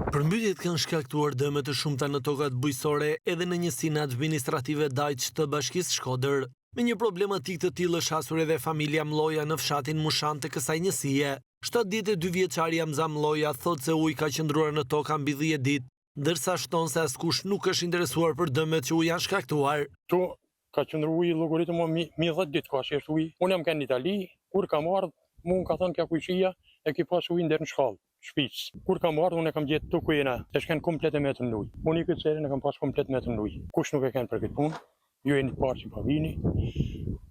Përmbytjet kanë shkaktuar dëme të shumta në tokat bujqësore edhe në njësinë administrative Dajç të Bashkisë Shkodër. Me një problematik të tillë është hasur edhe familja Mlloja në fshatin Mushan të kësaj njësie. 72 vjeçari Hamza Mlloja thotë se uji ka qëndruar në toka mbi 10 ditë, ndërsa shton se askush nuk është interesuar për dëmet që u janë shkaktuar. Tu ka qëndru uji llogaritëm mi 10 ditë ka shesh uji. Unë jam kanë në Itali, kur kam ardhur, mua ka thënë kja kujshia e ki pas ujë ndër në shkallë. Shpic. Kur kam ardhur, unë e kam gjetë të kujena, e shken komplet e metër në ujë. Unë i këtë serën e kam pas komplet metër në ujë. Kush nuk e kanë për këtë punë, ju e një të parë që pa vini.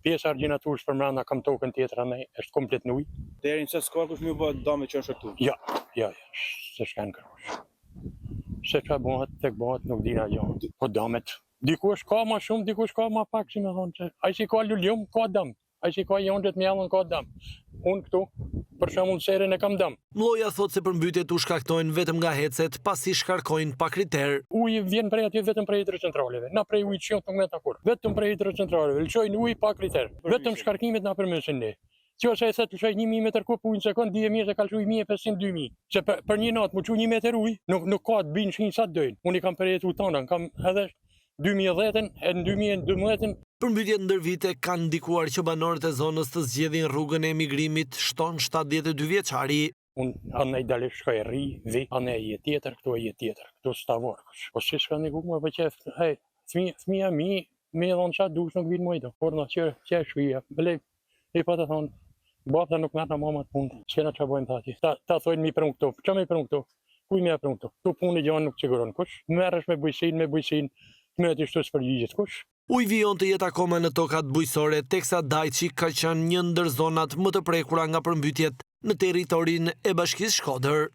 Pjesë argjinaturës për mranda kam tokën tjetër anej, është komplet në ujë. Deri në çfarë kush më bë dëmë që është këtu? Ja, se shken kërkosh. Se çfarë bëhet, tek bëhet nuk dina gjë. Po dëmet. Dikush ka më shumë, dikush ka më pak, si më thonë se ai që ka luljum ka dëm. Ai që ka jondet mjallën ka dëm. Unë këtu, për shembull serën e kam dëm. Mlloja thotë se përmbytjet u shkaktojnë vetëm nga hecet, pasi shkarkojnë pa kriter. Uji vjen prej atje vetëm prej hidrocentraleve. Na prej ujit që nuk me ta kur. Vetëm prej hidrocentraleve. Lçojnë ujë pa kriter. Vetëm shkarkimet na përmesin ne. Nëse e thet lçoj 1000 metër kub ujë në sekond, dije mirë se ka lçuar 1500-2000. Se për një natë më çu 1 metër ujë, nuk ka të binë shinj sa të dojnë. Unë i kam përjetuar tona, kam edhe 2010-ën e në 2012-ën. Përmbytjet ndër vite kanë ndikuar që banorët e zonës të zgjedhin rrugën e emigrimit, shton 72 vjeçari. Unë anej dalë shkoj rri, vi, anej je tjetër, këtu e je tjetër, këtu stavorkësh. Po si shka një kukë më përqef, hej, fëmija mi, me dhonë qatë dush nuk vinë mojdo. Por në që e shvija, bëlej, i pa të thonë, bapta nuk mërë në mamat punë, qena që bojmë thati. Ta thojnë mi prënë këto, që me prënë këto? Kuj me prënë këto? Tu punë i gjanë nuk siguron kush, merresh me bujësin, me të shtu së përgjigjet kush. Uji vijon të jetë akoma në tokat bujqësore, teksa Dajçi ka qenë një ndër zonat më të prekura nga përmbytjet në territorin e Bashkisë Shkodër.